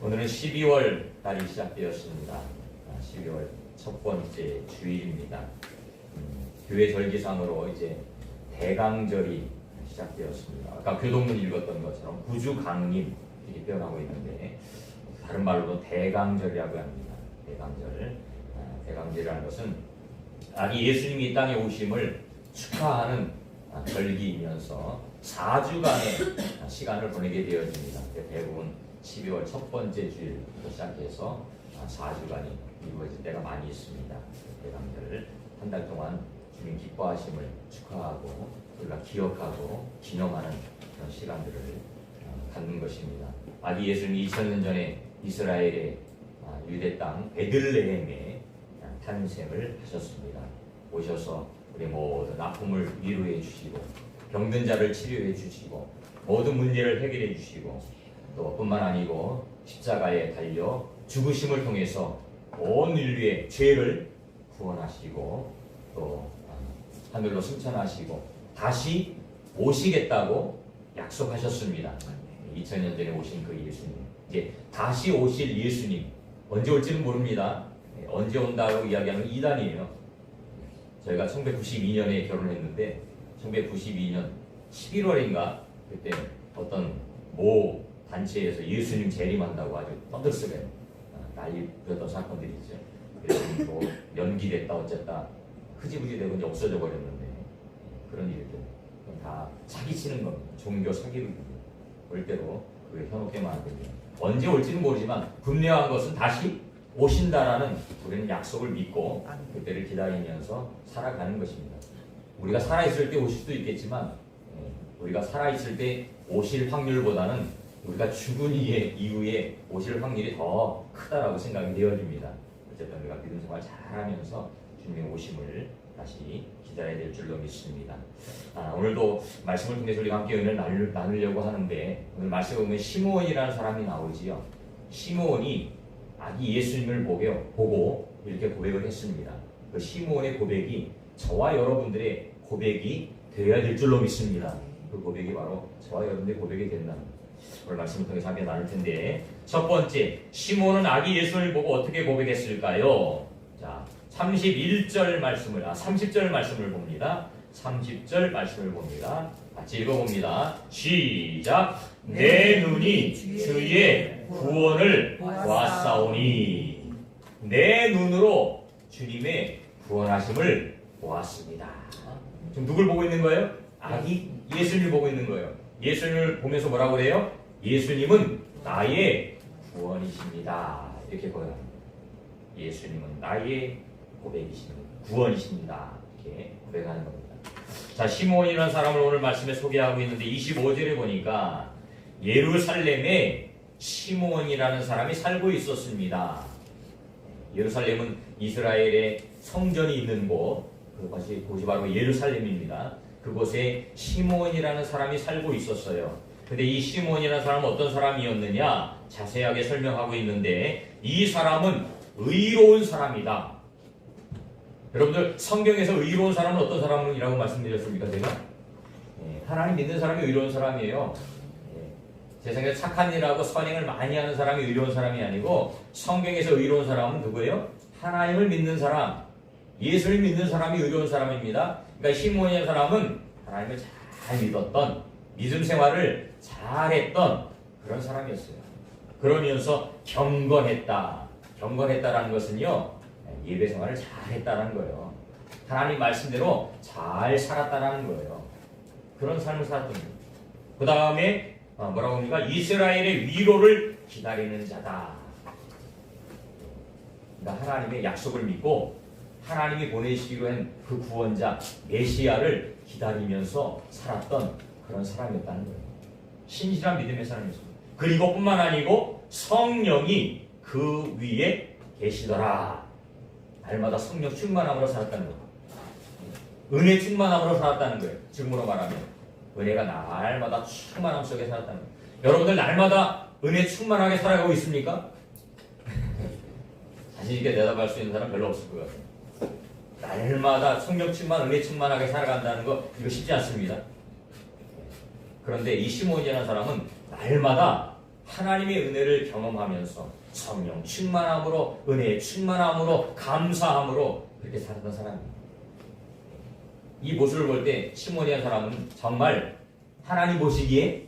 오늘은 12월 달이 시작되었습니다. 12월 첫 번째 주일입니다. 교회 절기상으로 이제 대강절이 시작되었습니다. 아까 교동문 읽었던 것처럼 구주강림 이렇게 표현하고 있는데 다른 말로는 대강절이라고 합니다. 대강절. 대강절이라는 것은 아기 예수님이 이 땅에 오심을 축하하는 절기이면서 4주간의 시간을 보내게 되어집니다. 대부분 12월 첫 번째 주일부터 시작해서 4주간이 이루어질 때가 많이 있습니다. 대강절 한 달 동안 주님 기뻐하심을 축하하고 우리가 기억하고 기념하는 그런 시간들을 갖는 것입니다. 아기 예수님이 2000년 전에 이스라엘의 유대 땅 베들레헴에 탄생을 하셨습니다. 오셔서 우리 모든 아픔을 위로해 주시고 병든 자를 치료해 주시고 모든 문제를 해결해 주시고 또 뿐만 아니고 십자가에 달려 죽으심을 통해서 온 인류의 죄를 구원하시고 또 하늘로 승천하시고 다시 오시겠다고 약속하셨습니다. 2000년 전에 오신 그 예수님, 이제 다시 오실 예수님 언제 올지는 모릅니다. 언제 온다고 이야기하는 이단이에요. 저희가 1992년에 결혼했는데 1992년 11월인가 그때 어떤 모 단체에서 예수님 재림한다고 아주 떠들썩해요. 난리 부렸던 사건들이죠. 예수님 뭐 연기됐다 어쨌다 흐지부지 되고 이제 없어져 버렸는데 그런 일들 다 사기치는 겁니다. 종교 사기극이죠. 절대로 그게 현혹되면 안 됩니다. 언제 올지는 모르지만 분명한 것은 다시 오신다라는 우리는 약속을 믿고 그때를 기다리면서 살아가는 것입니다. 우리가 살아있을 때 오실 수도 있겠지만 우리가 살아있을 때 오실 확률보다는 우리가 죽은 이후에 오실 확률이 더 크다라고 생각이 되어집니다. 어쨌든 우리가 믿음 생활 잘하면서 주님의 오심을 다시 기다려야 될 줄로 믿습니다. 오늘도 말씀을 통해서 우리가 함께 은혜를 나누려고 하는데 오늘 말씀에 보면 시므온이라는 사람이 나오지요. 시므온이 아기 예수님을 보고 이렇게 고백을 했습니다. 그 시므온의 고백이 저와 여러분들의 고백이 되어야 될 줄로 믿습니다. 그 고백이 바로 저와 여러분들의 고백이 된다는 거예요. 오늘 말씀을 통해서 함께 나눌 텐데 첫 번째, 시므온은 아기 예수님을 보고 어떻게 고백했을까요? 자, 30절 말씀을 봅니다. 30절 말씀을 봅니다. 같이 읽어봅니다. 시작. 내 눈이 주의 구원을 보았사오니. 내 눈으로 주님의 구원하심을 보았습니다. 지금 누굴 보고 있는 거예요? 아기 예수님을 보고 있는 거예요. 예수님을 보면서 뭐라고 그래요? 예수님은 나의 구원이십니다. 이렇게 고백합니다. 예수님은 나의 구원이십니다. 이렇게 고백하는 겁니다. 자, 시므온이라는 사람을 오늘 말씀에 소개하고 있는데 25절에 보니까 예루살렘에 시므온이라는 사람이 살고 있었습니다. 예루살렘은 이스라엘의 성전이 있는 그곳이 바로 예루살렘입니다. 그곳에 시므온이라는 사람이 살고 있었어요. 근데 이 시므온이라는 사람은 어떤 사람이었느냐? 자세하게 설명하고 있는데 이 사람은 의로운 사람이다. 여러분들 성경에서 의로운 사람은 어떤 사람이라고 말씀드렸습니까? 제가? 하나님 믿는 사람이 의로운 사람이에요. 세상에서 착한 일하고 선행을 많이 하는 사람이 의로운 사람이 아니고 성경에서 의로운 사람은 누구예요? 하나님을 믿는 사람, 예수를 믿는 사람이 의로운 사람입니다. 그러니까 시므온이라는 사람은 하나님을 잘 믿었던, 믿음 생활을 잘했던 그런 사람이었어요. 그러면서 경건했다라는 것은요, 예배 생활을 잘했다는 거예요. 하나님 말씀대로 잘 살았다는 거예요. 그런 삶을 살았던 거예요. 그 다음에 뭐라고 합니까? 이스라엘의 위로를 기다리는 자다. 그러니까 하나님의 약속을 믿고 하나님이 보내시기로 한 그 구원자 메시아를 기다리면서 살았던 그런 사람이었다는 거예요. 신실한 믿음의 사람이었습니다. 그리고 뿐만 아니고 성령이 그 위에 계시더라. 날마다 성령 충만함으로 살았다는 거예요. 은혜 충만함으로 살았다는 거예요. 지금으로 말하면 은혜가 날마다 충만함 속에 살았다는 거예요. 여러분들 날마다 은혜 충만하게 살아가고 있습니까? 자신 있게 대답할 수 있는 사람 별로 없을 것 같아요. 날마다 성령 충만, 은혜 충만하게 살아간다는 거 이거 쉽지 않습니다. 그런데 이 시므온이라는 사람은 날마다 하나님의 은혜를 경험하면서 성령 충만함으로, 은혜의 충만함으로, 감사함으로 그렇게 살았던 사람입니다. 이 모습을 볼 때 시몬이라는 사람은 정말 하나님 보시기에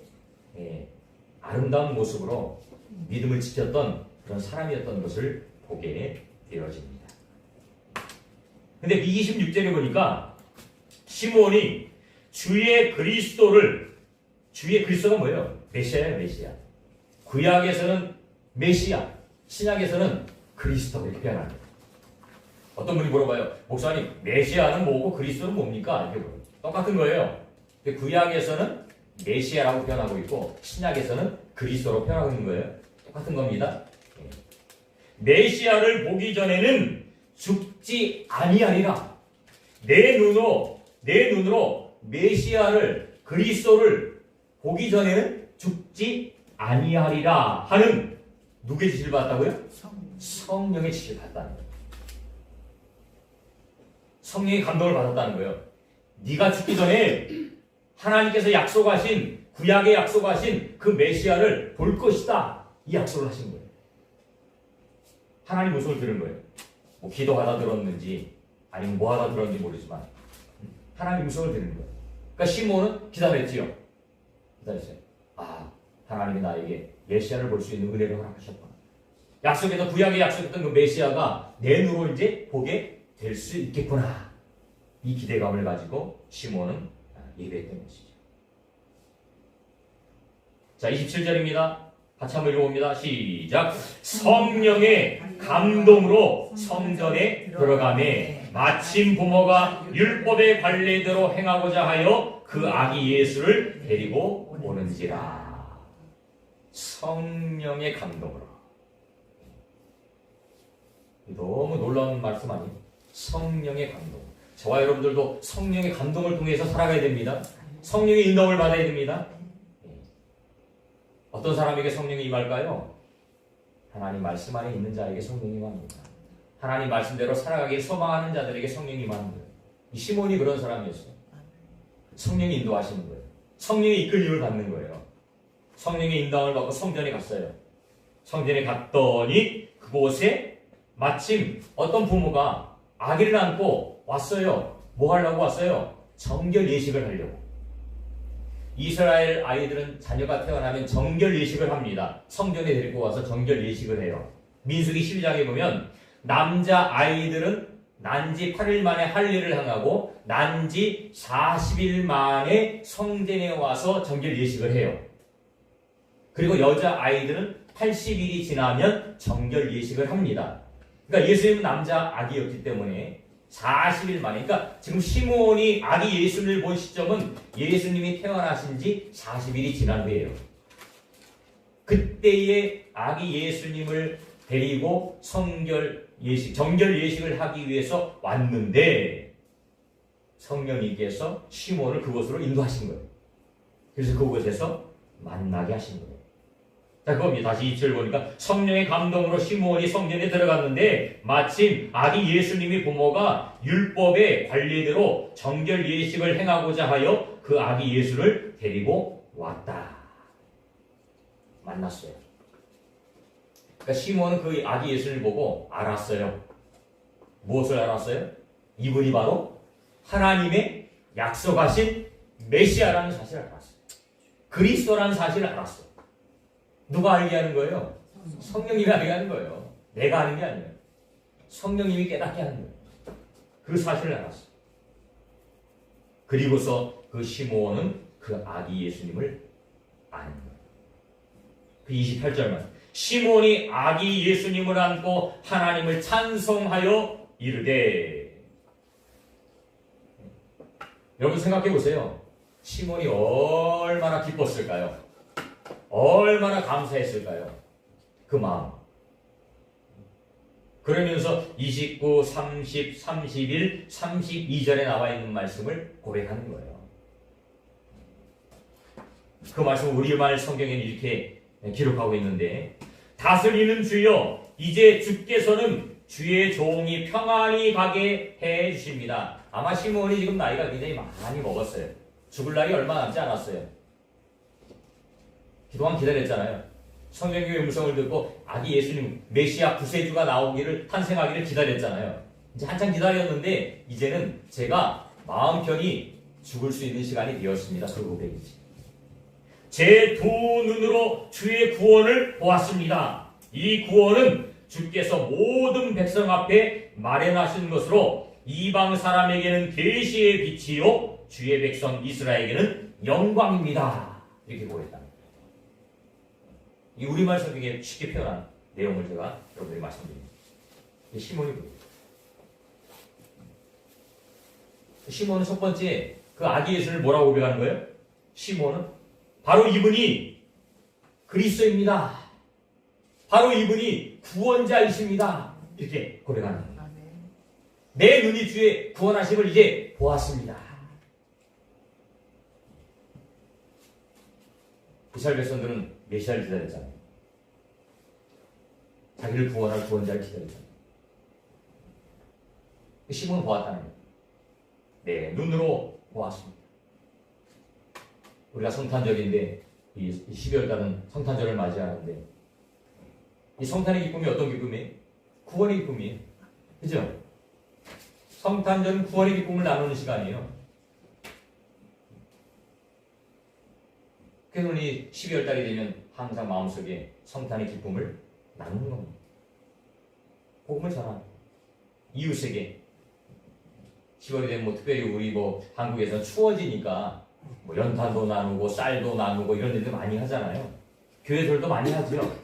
아름다운 모습으로 믿음을 지켰던 그런 사람이었던 것을 보게 되어집니다. 근데 26절에 보니까 시몬이 주의 그리스도가 뭐예요? 메시아예요, 메시아. 구약에서는 메시아, 신약에서는 그리스도 이렇게 표현합니다. 어떤 분이 물어봐요. 목사님, 메시아는 뭐고 그리스도는 뭡니까? 이게 뭐예요? 똑같은 거예요. 근데 구약에서는 메시아라고 표현하고 있고 신약에서는 그리스도로 표현하고 있는 거예요. 똑같은 겁니다. 메시아를 보기 전에는 죽지 아니하리라. 내 눈으로 메시아를, 그리스도를 보기 전에는 죽지 아니하리라 하는 누구의 지시를 받았다고요? 성령의 지시를 받았다는 거예요. 성령의 감동을 받았다는 거예요. 네가 죽기 전에 하나님께서 약속하신, 구약에 약속하신 그 메시아를 볼 것이다. 이 약속을 하신 거예요. 하나님 모습을 들은 거예요. 뭐 기도하다 들었는지 아니면 뭐 하다 들었는지 모르지만 하나님 모습을 들은 거예요. 그러니까 시몬은 기다렸지요. 기다렸어요. 아, 하나님이 나에게 메시아를 볼 수 있는 은혜를 허락하셨구나. 약속에서 구약에 약속했던 그 메시아가 내 눈으로 이제 보게 될 수 있겠구나. 이 기대감을 가지고 시몬은 예배했던 것이죠. 자, 27절입니다. 같이 한번 읽어봅니다. 시작. 성령의 감동으로 성전에 들어가매 마침 부모가 율법의 관례대로 행하고자 하여 그 아기 예수를 데리고 오는지라. 성령의 감동으로. 너무 놀라운 말씀 아니에요? 성령의 감동. 저와 여러분들도 성령의 감동을 통해서 살아가야 됩니다. 성령의 인도를 받아야 됩니다. 어떤 사람에게 성령이 임할까요? 하나님 말씀 안에 있는 자에게 성령이 임합니다. 하나님 말씀대로 살아가길 소망하는 자들에게 성령이 임하는 거예요. 이 시몬이 그런 사람이었어요. 성령이 인도하시는 거예요. 성령의 이끌림을 받는 거예요. 성령의 인도함을 받고 성전에 갔어요. 성전에 갔더니 그곳에 마침 어떤 부모가 아기를 안고 왔어요. 뭐 하려고 왔어요? 정결 예식을 하려고. 이스라엘 아이들은 자녀가 태어나면 정결 예식을 합니다. 성전에 데리고 와서 정결 예식을 해요. 민수기 12장에 보면 남자 아이들은 난지 8일 만에 할례를 행하고 난지 40일 만에 성전에 와서 정결 예식을 해요. 그리고 여자 아이들은 80일이 지나면 정결 예식을 합니다. 그러니까 예수님은 남자 아기였기 때문에 40일 만에, 그러니까 지금 시몬이 아기 예수를 본 시점은 예수님이 태어나신 지 40일이 지난 후에요. 그때의 아기 예수님을 데리고 정결 예식을 하기 위해서 왔는데 성령님께서 시몬을 그곳으로 인도하신 거예요. 그래서 그곳에서 만나게 하신 거예요. 자, 그겁니다. 다시 2절 보니까 성령의 감동으로 시몬이 성전에 들어갔는데 마침 아기 예수님의 부모가 율법의 관례대로 정결 예식을 행하고자 하여 그 아기 예수를 데리고 왔다. 만났어요. 그러니까 시몬은 그 아기 예수를 보고 알았어요. 무엇을 알았어요? 이분이 바로 하나님의 약속하신 메시아라는 사실을 알았어요. 그리스도라는 사실을 알았어요. 누가 알게 하는 거예요? 성령님이 알게 하는 거예요. 내가 하는 게 아니에요. 성령님이 깨닫게 하는 거예요. 그 사실을 알았어요. 그리고서 그 시몬은 그 아기 예수님을 아는 거예요. 그 28절만 시몬이 아기 예수님을 안고 하나님을 찬송하여 이르되. 여러분 생각해 보세요. 시몬이 얼마나 기뻤을까요? 얼마나 감사했을까요? 그 마음. 그러면서 29, 30, 31, 32절에 나와 있는 말씀을 고백하는 거예요. 그 말씀을 우리말 성경에는 이렇게 기록하고 있는데 다스리는 주여 이제 주께서는 주의 종이 평안히 가게 해 주십니다. 아마 시몬이 지금 나이가 굉장히 많이 먹었어요. 죽을 날이 얼마 남지 않았어요. 그동안 기다렸잖아요. 성령님의 음성을 듣고 아기 예수님 메시아 구세주가 나오기를 탄생하기를 기다렸잖아요. 이제 한참 기다렸는데 이제는 제가 마음 편히 죽을 수 있는 시간이 되었습니다. 그 고백이지. 제 두 눈으로 주의 구원을 보았습니다. 이 구원은 주께서 모든 백성 앞에 마련하신 것으로 이방 사람에게는 계시의 빛이요 주의 백성 이스라엘에게는 영광입니다. 이렇게 고백했다. 이 우리말 성경에 쉽게 표현한 내용을 제가 여러분들이 말씀드립니다. 시몬이 시몬은 첫 번째 그 아기 예수를 뭐라고 고백하는 거예요? 시몬은 바로 이분이 그리스도입니다. 바로 이분이 구원자이십니다. 이렇게 고백하는 거예요. 내 눈이 주의 구원하심을 이제 보았습니다. 이스라엘 백성들은 메시아를 기다렸잖아요. 자기를 구원할 구원자를 기다렸잖아요. 시몬은 보았다는 거예요. 네, 눈으로 보았습니다. 우리가 성탄절인데 이 12월달은 성탄절을 맞이하는데 이 성탄의 기쁨이 어떤 기쁨이에요? 구원의 기쁨이에요. 그죠? 성탄절은 구원의 기쁨을 나누는 시간이에요. 그래서 우리 12월달이 되면 항상 마음속에 성탄의 기쁨을 나누는 겁니다. 복음을 전하는 이웃에게 10월이 되면 뭐 특별히 우리 한국에서 추워지니까 연탄도 나누고 쌀도 나누고 이런 일들 많이 하잖아요. 교회들도 많이 하죠.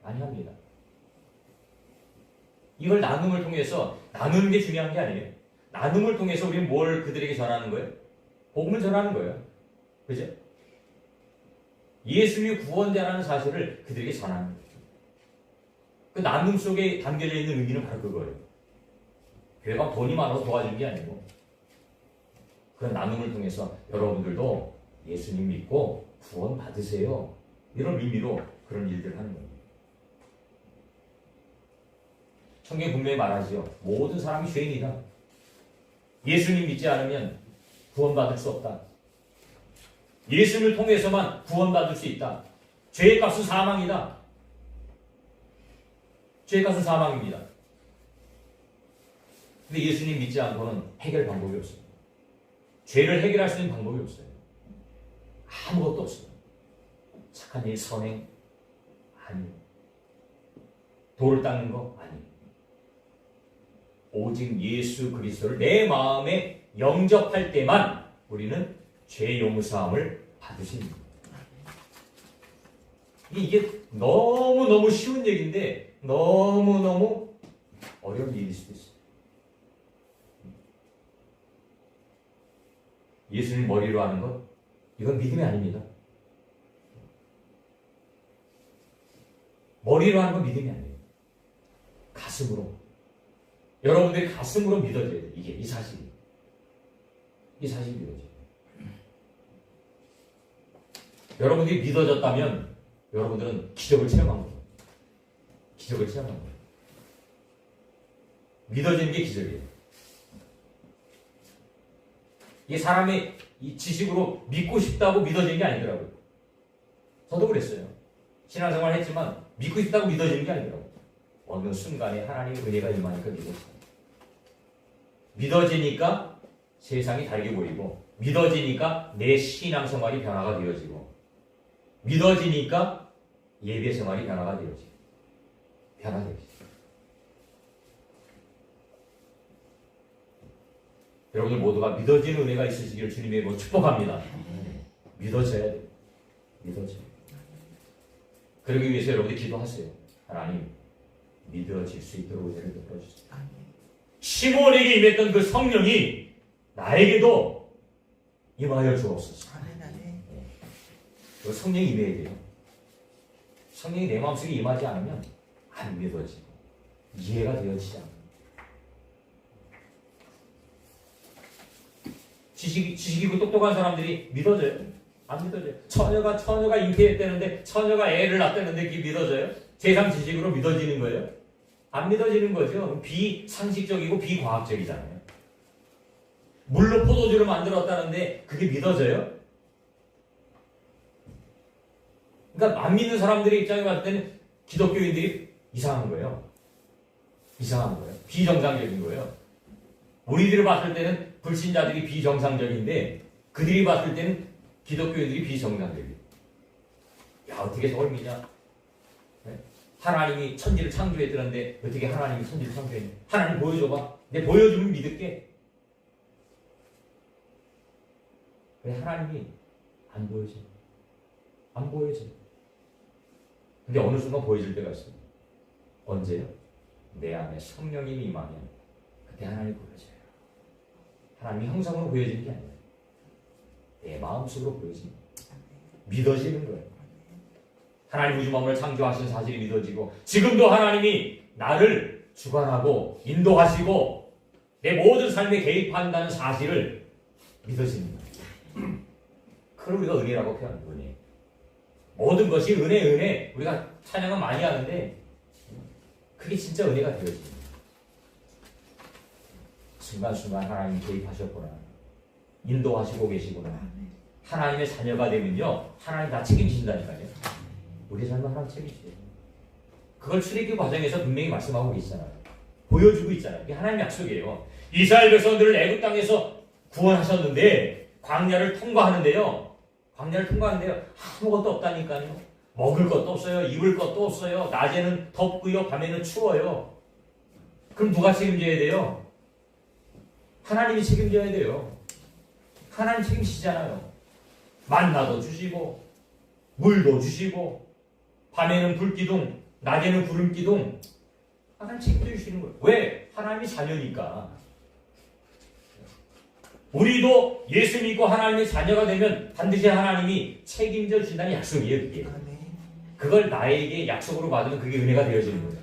많이 합니다. 이걸 나눔을 통해서 나누는 게 중요한 게 아니에요. 나눔을 통해서 우리는 뭘 그들에게 전하는 거예요? 복음을 전하는 거예요. 그죠? 예수님이 구원자라는 사실을 그들에게 전하는 거예요. 그 나눔 속에 담겨져 있는 의미는 바로 그거예요. 교회가 돈이 많아서 도와준 게 아니고 그런 나눔을 통해서 여러분들도 예수님 믿고 구원 받으세요. 이런 의미로 그런 일들을 하는 겁니다. 성경이 분명히 말하지요. 모든 사람이 죄인이다. 예수님 믿지 않으면 구원받을 수 없다. 예수님을 통해서만 구원받을 수 있다. 죄의 값은 사망이다. 죄의 값은 사망입니다. 근데 예수님 믿지 않고는 해결 방법이 없어요. 죄를 해결할 수 있는 방법이 없어요. 아무것도 없어요. 착한 일, 선행 아니에요. 돌을 닦는 거 아니에요. 오직 예수 그리스도를 내 마음에 영접할 때만 우리는 죄 용서함을 받을 수 있는 거예요. 이게 너무너무 쉬운 얘기인데 너무너무 어려운 일일 수도 있어요. 예수님 머리로 하는 것, 이건 믿음이 아닙니다. 머리로 하는 건 믿음이 아니에요. 가슴으로. 여러분들이 가슴으로 믿어줘야 돼요. 이 사실이. 이 사실이 믿어져요. 여러분들이 믿어졌다면 여러분들은 기적을 체험한 거예요. 기적을 체험한 거예요. 믿어지는 게 기적이에요. 이게 사람의 이 지식으로 믿고 싶다고 믿어지는 게 아니더라고요. 저도 그랬어요. 신앙생활 했지만 믿고 싶다고 믿어지는 게 아니더라고요. 어느 순간에 하나님의 은혜가 임하니까 믿었어요. 믿어지니까 세상이 다르게 보이고 믿어지니까 내 신앙생활이 변화가 되어지고 믿어지니까 예배생활이 변화가 되어지고 변화되어지고 여러분들 모두가 믿어지는 은혜가 있으시기를 주님의 축복합니다. 믿어져야 돼요. 믿어져요. 그러기 위해서 여러분들 기도하세요. 하나님 믿어질 수 있도록 은혜를 베풀어주세요. 시몬에게 임했던 그 성령이 나에게도 임하여 주옵소서. 그 성령이 임해야 돼요. 성령이 내 마음속에 임하지 않으면 안 믿어지고 이해가 되어지지 않아요. 지식이고 똑똑한 사람들이 믿어져요? 안 믿어져요. 처녀가 잉태했다는데 처녀가 애를 낳았다는데 그게 믿어져요? 세상 지식으로 믿어지는 거예요? 안 믿어지는 거죠. 비상식적이고 비과학적이잖아요. 물로 포도주를 만들었다는데 그게 믿어져요? 그러니까 안 믿는 사람들의 입장에 봤을 때는 기독교인들이 이상한 거예요. 이상한 거예요. 비정상적인 거예요. 우리들이 봤을 때는 불신자들이 비정상적인데 그들이 봤을 때는 기독교인들이 비정상적이에요. 야, 어떻게 저걸 믿냐? 네? 하나님이 천지를 창조했더는데 어떻게 하나님이 천지를 창조했냐? 하나님 보여줘봐. 내 보여주면 믿을게. 왜 하나님이 안 보여줘? 안 보여줘. 근데 어느 순간 보여줄 때가 있어요. 언제요? 내 안에 성령님이 임하면 그때 하나님이 보여줘요. 하나님이 형상으로 보여지는 게 아니에요. 내 마음속으로 보여집니다. 믿어지는 거예요. 하나님 우주 만물을 창조하신 사실이 믿어지고 지금도 하나님이 나를 주관하고 인도하시고 내 모든 삶에 개입한다는 사실을 믿어지는 거예요. 그걸 우리가 은혜라고 표현합니다. 은혜. 모든 것이 은혜. 우리가 찬양은 많이 하는데 그게 진짜 은혜가 되어집니다. 순간순간 하나님이 개입하셨구나. 인도하시고 계시구나. 하나님의 자녀가 되면요. 하나님 다 책임지신다니까요. 우리 삶은 하나님 책임지세요. 그걸 출애굽 과정에서 분명히 말씀하고 계시잖아요. 보여주고 있잖아요. 이게 하나님 약속이에요. 이스라엘 백성들을 애굽 땅에서 구원하셨는데 광야를 통과하는데요. 아무것도 없다니까요. 먹을 것도 없어요. 입을 것도 없어요. 낮에는 덥고요. 밤에는 추워요. 그럼 누가 책임져야 돼요? 하나님이 책임져야 돼요. 하나님 책임지잖아요. 만나도 주시고 물도 주시고 밤에는 불기둥, 낮에는 구름기둥. 하나님 책임져 주시는 거예요. 왜? 하나님이 자녀니까. 우리도 예수 믿고 하나님의 자녀가 되면 반드시 하나님이 책임져 주신다는 약속이에요. 그게. 그걸 나에게 약속으로 받으면 그게 은혜가 되어지는 거예요.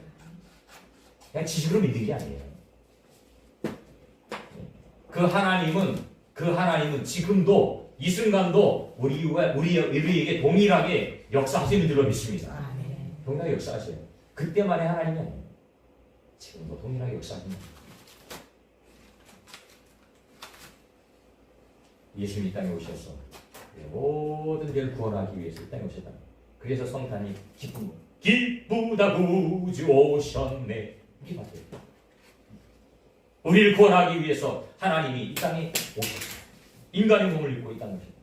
그냥 지식으로 믿는 게 아니에요. 그 하나님은 지금도 이 순간도 우리에게 동일하게 역사하시는 줄로 믿습니다. 동일하게 역사하셔요. 그때만의 하나님이 아니에요. 지금도 동일하게 역사하십니다. 예수님이 이 땅에 오셔서 모든 데를 구원하기 위해서 이 땅에 오셨다. 그래서 성탄이 기쁜 거. 기쁘다 구주 오셨네. 이게 맞아요. 우리를 구원하기 위해서 하나님이 이 땅에 오셨어요. 인간의 몸을 입고 이 땅에 오셨어요.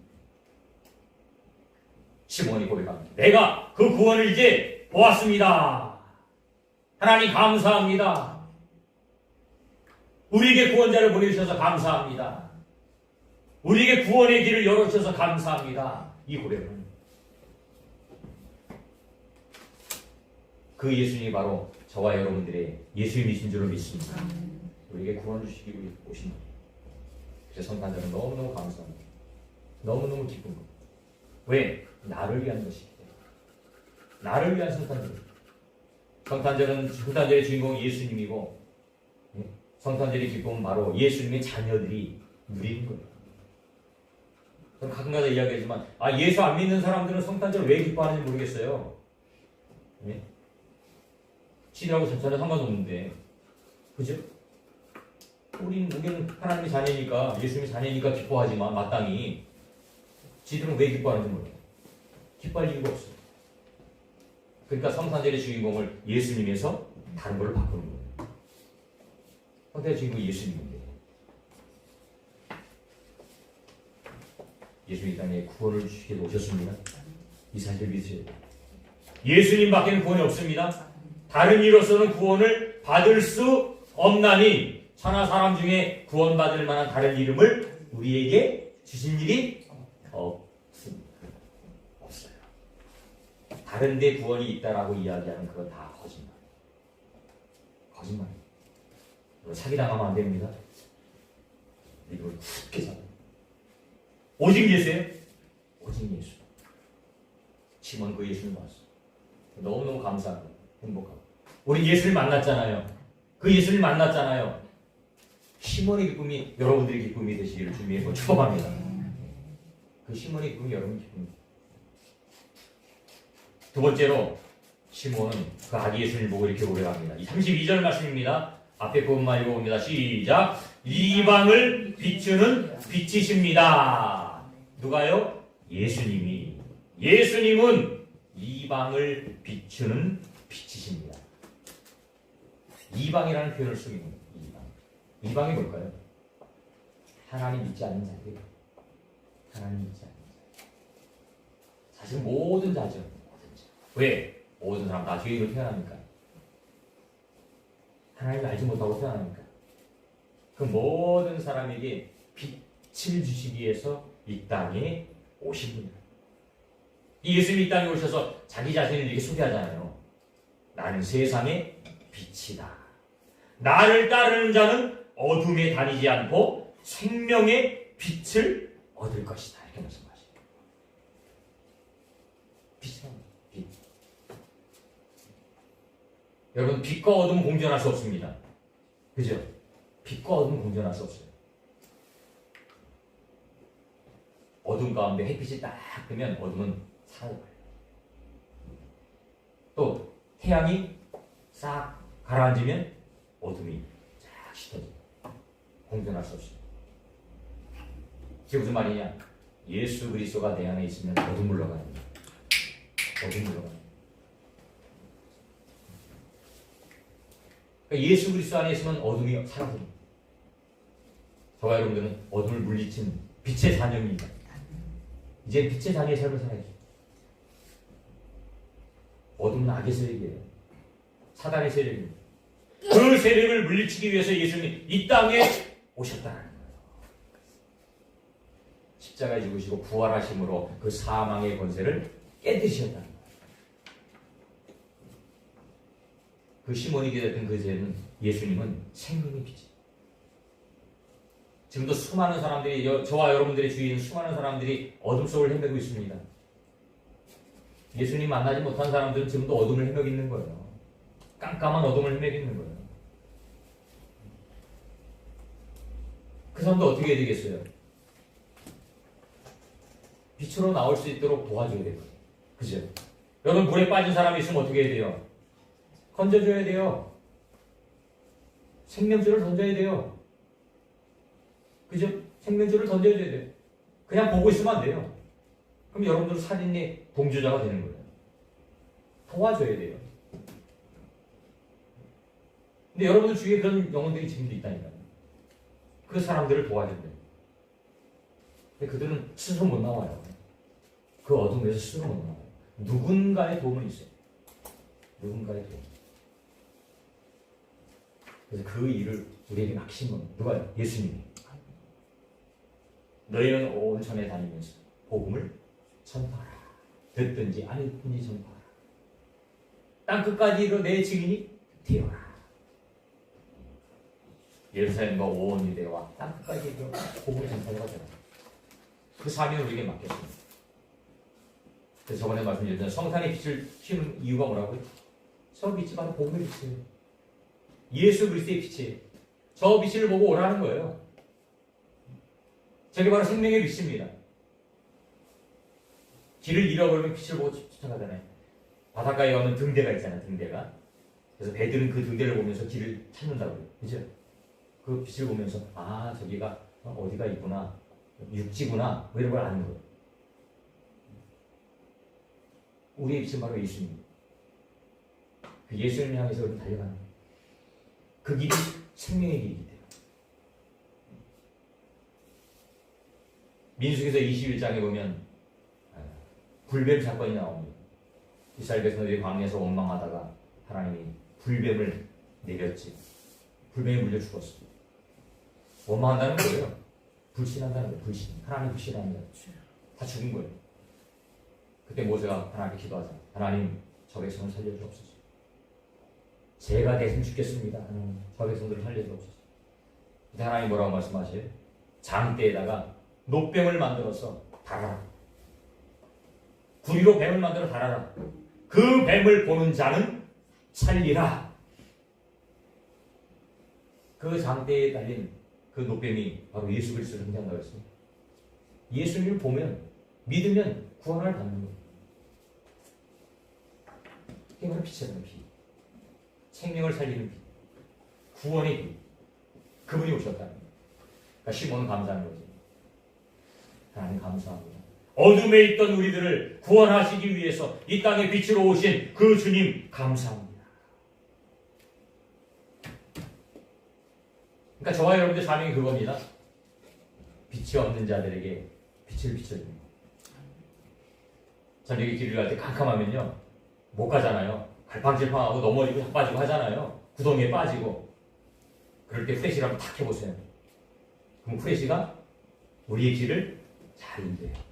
시몬이 고백합니다. 내가 그 구원을 이제 보았습니다. 하나님 감사합니다. 우리에게 구원자를 보내주셔서 감사합니다. 우리에게 구원의 길을 열어주셔서 감사합니다. 이 고백은 그 예수님이 바로 저와 여러분들의 예수님이신 줄로 믿습니다. 우리에게 구원 주시기 위해 오신 분. 그래서 성탄절은 너무너무 감사합니다. 너무너무 기쁜 것. 왜? 나를 위한 것이기 때문에. 나를 위한 성탄절. 성탄절의 주인공은 예수님이고 성탄절의 기쁨은 바로 예수님의 자녀들이 누리는 거예요. 저는 가끔가다 이야기하지만 예수 안 믿는 사람들은 성탄절 왜 기뻐하는지 모르겠어요. 네? 신이라고 전혀 상관없는데 그죠? 우리는 하나님의 자녀니까 예수님의 자녀니까 기뻐하지만 마땅히 지들은 왜 기뻐하는지 모르겠어요. 기뻐할 이유가 없어요. 그러니까 성탄절의 주인공을 예수님에서 다른 걸로 바꾸는 거예요. 성탄절의 주인공이 예수님인데 예수님 이 땅에 구원을 주시게 오셨습니다. 이 사실을 믿으셔야 돼요. 예수님밖에는 구원이 없습니다. 다른 이로서는 구원을 받을 수 없나니 천하 사람 중에 구원받을 만한 다른 이름을 우리에게 주신 일이 없습니다. 없어요. 다른 데 구원이 있다라고 이야기하는 그건 다 거짓말이에요. 거짓말이에요. 사기당하면 안 됩니다. 이걸 굳게 잡아요. 오직 예수예요? 오직 예수. 시몬 그 예수를 봤어. 너무너무 감사합니다. 행복하고. 우리 예수를 만났잖아요. 그 예수를 만났잖아요. 시몬의 기쁨이 여러분들의 기쁨이 되시기를 주님의 축복합니다. 그 시몬의 기쁨이 여러분의 기쁨입니다. 두 번째로 시몬은 그 아기 예수님을 보고 이렇게 고백합니다. 32절 말씀입니다. 앞에 부분만 읽어봅니다. 시작. 이방을 비추는 빛이십니다. 누가요? 예수님은 이방을 비추는 빛이십니다. 이방이라는 표현을 쓰는 거예요. 이방이 뭘까요? 하나님 믿지 않는 자들. 하나님 믿지 않는 자. 사실 모든 자죠. 모든 자. 왜? 모든 사람 다 죄인으로 태어납니까? 하나님을 알지 못하고 태어납니까? 그 모든 사람에게 빛을 주시기 위해서 이 땅에 오신 분이에요. 예수님이 이 땅에 오셔서 자기 자신을 이렇게 소개하잖아요. 나는 세상의 빛이다. 나를 따르는 자는 어둠에 다니지 않고 생명의 빛을 얻을 것이다. 이렇게 말씀하시죠. 빛은 빛. 여러분, 빛과 어둠은 공존할 수 없습니다. 그죠? 빛과 어둠은 공존할 수 없어요. 어둠 가운데 햇빛이 딱 뜨면 어둠은 사라져요. 또 태양이 싹 가라앉으면 어둠이 쫙 짙어져요. 공존할 수 없어요. 이게 무슨 말이냐? 예수 그리스도가 내 안에 있으면 어둠 물러가는 거예요. 어둠 물러가는 거예요. 그러니까 예수 그리스도 안에 있으면 어둠이 사라집니다. 저와 여러분들은 어둠을 물리친 빛의 자녀입니다. 이제 빛의 자녀의 삶을 살아야죠. 어둠은 악의 세력이에요. 사단의 세력입니다. 그 세력을 물리치기 위해서 예수님이 이 땅에 오셨다는 거예요. 십자가에 죽으시고 부활하심으로 그 사망의 권세를 깨뜨리셨다는 거예요. 그 시몬이 기다렸던 그 죄는 예수님은 생명의 빛이에요. 지금도 수많은 사람들이, 저와 여러분들의 주위에 있는 수많은 사람들이 어둠 속을 헤매고 있습니다. 예수님 만나지 못한 사람들은 지금도 어둠을 헤매고 있는 거예요. 깜깜한 어둠을 헤매고 있는 거예요. 그 사람도 어떻게 해야 되겠어요? 빛으로 나올 수 있도록 도와줘야 돼요. 그죠? 여러분, 물에 빠진 사람이 있으면 어떻게 해야 돼요? 건져줘야 돼요. 생명줄을 던져야 돼요. 그죠? 생명줄을 던져줘야 돼요. 그냥 보고 있으면 안 돼요. 그럼 여러분들은 살인의 동조자가 되는 거예요. 도와줘야 돼요. 근데 여러분들 주위에 그런 영혼들이 지금도 있다니까요. 그 사람들을 도와줘야 돼요. 근데 그들은 스스로 못 나와요. 그 어둠에서 스스로 못 나와요. 누군가의 도움은 있어요. 누군가의 도움. 그래서 그 일을 우리에게 맡기신 겁니다. 누가요? 예수님이. 너희는 온 전에 다니면서 복음을 전파하라. 듣든지 안 듣든지 전파하라. 땅 끝까지로 내 증인이 되어라. 예루살렘과 온 유대와 땅 끝까지 복음을 전파하라. 그 사명을 우리에게 맡겼습니다. 그래서 저번에 말씀드렸던 성탄의 빛을 피우는 이유가 뭐라고요? 저 빛이 바로 복음의 빛이에요. 예수 그리스도의 빛이에요. 저 빛을 보고 오라는 거예요. 저게 바로 생명의 빛입니다. 길을 잃어버리면 빛을 보고 쫓아가잖아요. 바닷가에 가면 등대가 있잖아요. 등대가. 그래서 배들은 그 등대를 보면서 길을 찾는다고요. 그죠? 그 빛을 보면서 아, 저기가 어디가 있구나. 육지구나. 뭐 이런 걸 아는 거예요. 우리의 빛은 바로 예수님입니다. 그 예수님을 향해서 우리는 달려가는 거예요. 그 길이 생명의 길이기 때문에. 민수기서 21장에 보면 불뱀 사건이 나옵니다. 이스라엘 백성들이 광야에서 원망하다가 하나님이 불뱀을 내렸지. 불뱀이 물려 죽었어. 원망한다는 거예요. 불신한다는 거예요. 불신. 하나님 불신한다. 다 죽은 거예요. 그때 모세가 하나님께 기도하자. 하나님, 저 백성을 살려주옵소서. 제가 대신 죽겠습니다. 하나님, 저 백성들을 살려주옵소서. 그때 하나님 뭐라고 말씀하세요? 장대에다가 노뱀을 만들어서 달아라. 구리로 뱀을 만들어 달아라. 그 뱀을 보는 자는 살리라. 그 장대에 달린 그 노뱀이 바로 예수 그리스도를 상징한다고 했습니다. 예수님을 보면, 믿으면 구원을 받는 거예요. 그게 바로 빛이라는 빛. 생명을 살리는 빛. 구원의 빛. 그분이 오셨다는 거예요. 그러니까 시몬은 감사하는 거죠. 하나님 감사합니다. 어둠에 있던 우리들을 구원하시기 위해서 이 땅에 빛으로 오신 그 주님 감사합니다. 그러니까 저와 여러분들 사명이 그겁니다. 빛이 없는 자들에게 빛을 비춰줍니다. 저녁에 길을 갈 때 캄캄하면요 못 가잖아요. 갈팡질팡하고 넘어지고 자빠지고 하잖아요. 구덩이에 빠지고. 그럴 때 프레시를 한번 탁 해보세요. 그럼 프레시가 우리의 길을 잘 인도해요.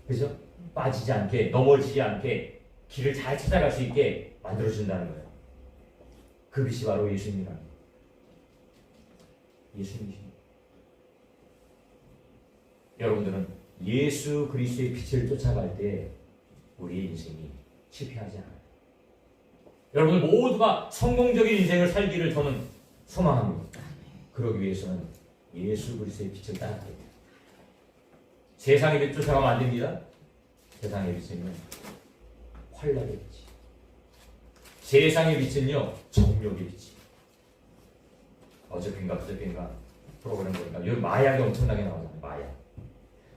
그죠? 빠지지 않게, 넘어지지 않게 길을 잘 찾아갈 수 있게 만들어준다는 거예요. 그 빛이 바로 예수님이랍니다. 예수님이십니다. 여러분들은 예수 그리스도의 빛을 쫓아갈 때 우리의 인생이 실패하지 않아요. 여러분 모두가 성공적인 인생을 살기를 저는 소망합니다. 그러기 위해서는 예수 그리스도의 빛을 따라가야 돼요. 세상의 빛 쫓아가면 안 됩니다. 세상의 빛은요 환락의 빛이, 세상의 빛은요 정욕의 빛이. 어저께인가 그저께인가 프로그램 보니까 여기 마약이 엄청나게 나오잖아요. 마약.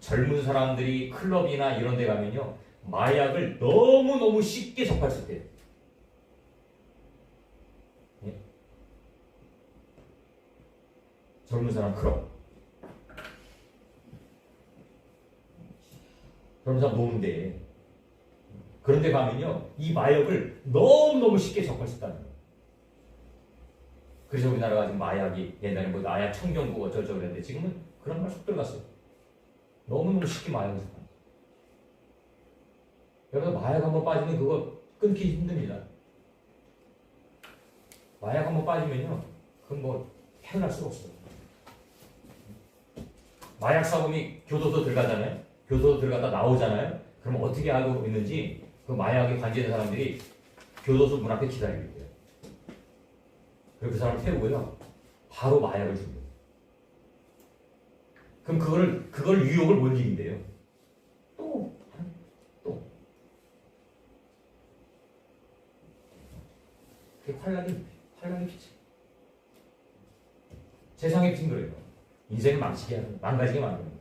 젊은 사람들이 클럽이나 이런 데 가면요 마약을 너무너무 쉽게 접할 수 있대요. 예? 젊은 사람 클럽, 젊은 사람 노는데 그런 데 가면요 이 마약을 너무너무 쉽게 접할 수 있다는 거예요. 그래서 우리나라가 지금 마약이 옛날에 뭐 마약 청정국 어쩌고 그랬는데 지금은 그런 말 쏙 들어갔어요. 너무너무 쉽게 마약을 접해요. 여러분 마약 한번 빠지면 그거 끊기 힘듭니다. 마약 한번 빠지면요 그건 뭐 헤어날 수가 없어요. 마약 사범이 교도소 들어가잖아요. 교도소 들어갔다 나오잖아요. 그럼 어떻게 알고 있는지 그 마약에 관계된 사람들이 교도소 문 앞에 기다리고 있대요. 그리고 그 사람을 태우고요 바로 마약을 줍니다. 그럼 그걸 유혹을 못 이긴대요. 또 그게 환락의 빛이. 세상의 빛은 그래요. 인생을 망가지게 만듭니다.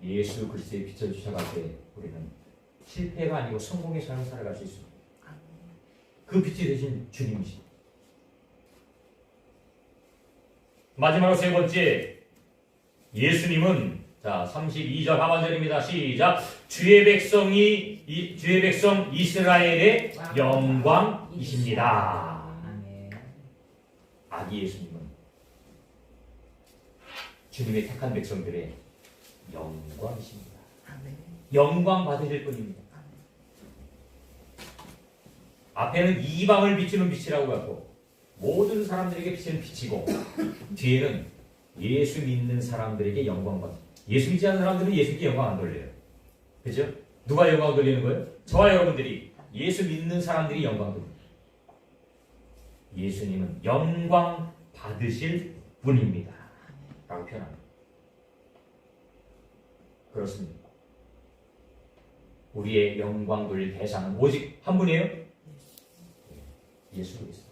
예수 그리스도의 빛을 쫓아갈 때 우리는 실패가 아니고 성공의 삶을 살아갈 수 있습니다. 그 빛이 되신 주님이십니다. 마지막으로 세 번째, 예수님은 자 32절 하반절입니다. 시작. 주의 백성 이스라엘의 영광이십니다. 아기 예수님은 주님의 택한 백성들의 영광이십니다. 영광 받으실 분입니다. 앞에는 이방을 비추는 빛이라고 하고 모든 사람들에게 비치는 빛이고 뒤에는 예수 믿는 사람들에게 영광 받는. 예수 믿지 않는 사람들은 예수께 영광 안 돌려요. 그죠? 누가 영광 돌리는 거예요? 저와 여러분들이 예수 믿는 사람들이 영광 돌립니다. 예수님은 영광 받으실 분입니다. 라고 표현합니다. 그렇습니다. 우리의 영광 돌릴 대상은 오직 한 분이에요? 예수 그리스도.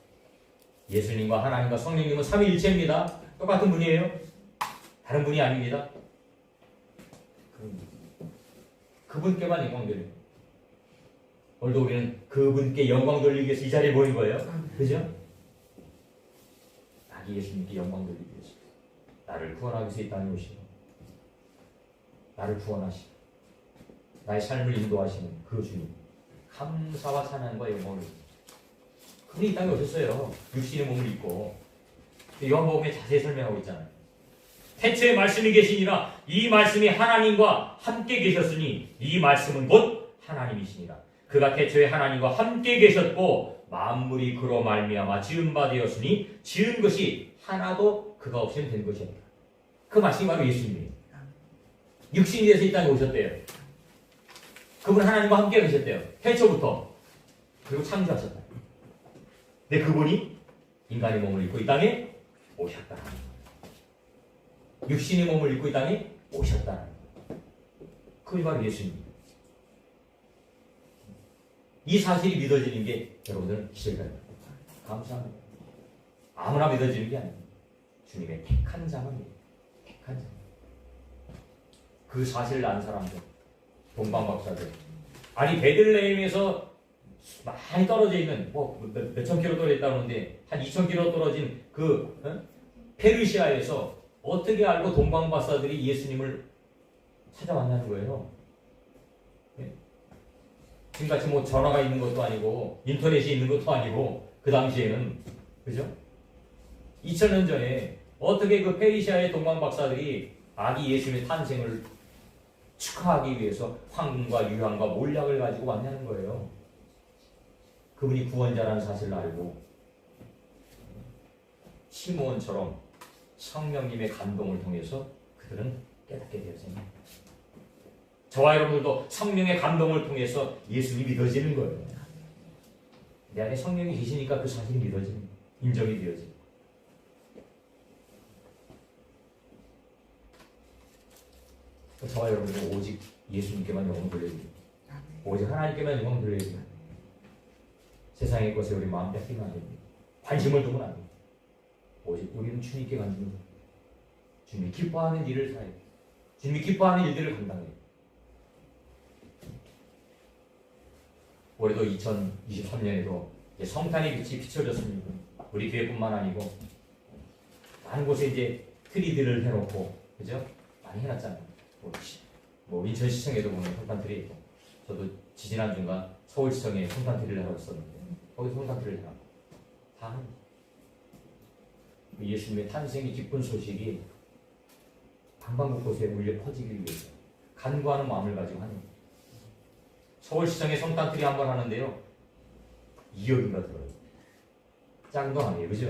예수님과 하나님과 성령님은 삼위일체입니다. 똑같은 분이에요. 다른 분이 아닙니다. 그분께만 영광 돌려요. 오늘도 우리는 그분께 영광 돌리기 위해서 이 자리에 모인 거예요. 그죠? 아기 예수님께 영광 돌리기 위해서 나를 구원하기 위해서 이 땅에 오시고 나를 구원하시고 나의 삶을 인도하시는 그 주님, 감사와 찬양과 영광을 그분이 이 땅에 오셨어요. 육신의 몸을 입고. 요한복음에 자세히 설명하고 있잖아요. 태초에 말씀이 계시니라 이 말씀이 하나님과 함께 계셨으니 이 말씀은 곧 하나님이시니라. 그가 태초에 하나님과 함께 계셨고 만물이 그로 말미암아 지은 바 되었으니 지은 것이 하나도 그가 없이는 된 것이 없다. 그 말씀이 바로 예수님이에요. 육신이 돼서 이 땅에 오셨대요. 그분 하나님과 함께 계셨대요. 태초부터. 그리고 창조하셨다. 근데 그분이 인간의 몸을 입고 이 땅에 오셨다. 육신의 몸을 입고 이 땅에 오셨다. 그분이 바로 예수님입니다. 이 사실이 믿어지는 게 여러분들은 기절입니다. 감사합니다. 아무나 믿어지는 게 아닙니다. 주님의 택한 자만 믿어요. 택한 자. 그 사실을 안 사람들, 동방박사들. 아니 베들레헴에서 많이 떨어져 있는 몇천 킬로 떨어져 있다고 하는데 한 2천 킬로 떨어진 그 페르시아에서 어떻게 알고 동방박사들이 예수님을 찾아왔냐는 거예요. 지금같이 뭐 전화가 있는 것도 아니고 인터넷이 있는 것도 아니고 그 당시에는 그죠? 2000년 전에 어떻게 그 페르시아의 동방박사들이 아기 예수님의 탄생을 축하하기 위해서 황금과 유황과 몰약을 가지고 왔냐는 거예요. 그분이 구원자라는 사실을 알고 시므온처럼 성령님의 감동을 통해서 그들은 깨닫게 되었습니다. 저와 여러분들도 성령의 감동을 통해서 예수님이 믿어지는 거예요. 내 안에 성령이 계시니까 그 사실이 믿어지는 거예요. 인정이 되어지는 거예요. 저와 여러분들은 오직 예수님께만 영광 돌려야 돼요. 오직 하나님께만 영광 돌려야 돼요. 세상의 것에 우리 마음 뺏기면 안 됩니다. 관심을 두면 안 됩니다. 오직 우리는 주님께 관심을 둬요. 주님이 기뻐하는 일을 사요. 주님이 기뻐하는 일들을 감당해요. 올해도 2023년에도 성탄의 빛이 비춰졌습니다. 우리 교회뿐만 아니고 많은 곳에 이제 트리들을 해놓고 그죠? 많이 해놨잖아요. 뭐 인천시청에도 보면 성탄트리 있고 저도 지지난 주간 서울시청에 성탄트리를 하고 있었는데 거기서 성탄트리를 해놨고 다 합니다. 예수님의 탄생의 기쁜 소식이 방방곳곳에 울려 퍼지기 위해서 간구하는 마음을 가지고 하는 거예요. 서울시청에 성탄트리 한번 하는데요 2억인가 들어요. 작은 돈 아니에요. 그죠?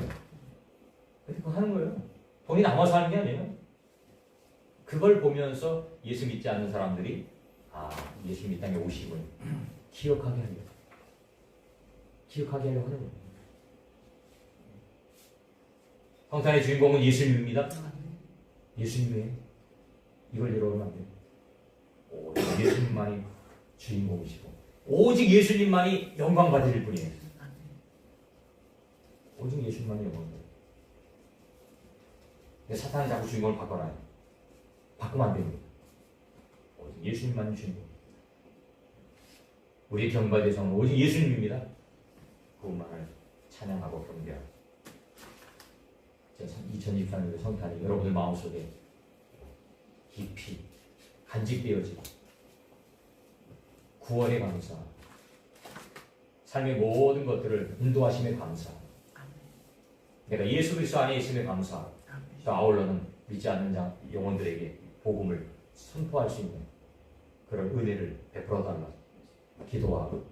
근데 그거 하는 거예요. 돈이 남아서 하는 게 아니에요. 그걸 보면서 예수 믿지 않는 사람들이 예수님 이 땅에 오심을 기억하게 하려고 하는 거예요. 성탄의 주인공은 예수님입니다. 예수님이에요. 이걸 잃어버리면 안 돼요. 오직 예수님만이 주인공이시고 오직 예수님만이 영광 받을 분이에요. 오직 예수님만이 영광 받을. 사탄은 자꾸 주인공을 바꿔놔요. 바꾸면 안 됩니다. 오직 예수님만이 주인공. 우리의 경과 대상은 오직 예수님입니다. 그분만을 찬양하고 경배하고 2023년의 성탄이 여러분들 마음속에 깊이 간직되어지고 구원의 감사, 삶의 모든 것들을 인도하심의 감사, 내가 예수 그리스도 안에 있음의 감사, 또 아울러는 믿지 않는 영혼들에게 복음을 선포할 수 있는 그런 은혜를 베풀어 달라 기도하고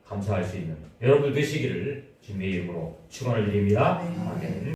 감사할 수 있는 여러분들 되시기를 주님의 이름으로 축원을 드립니다. 아멘.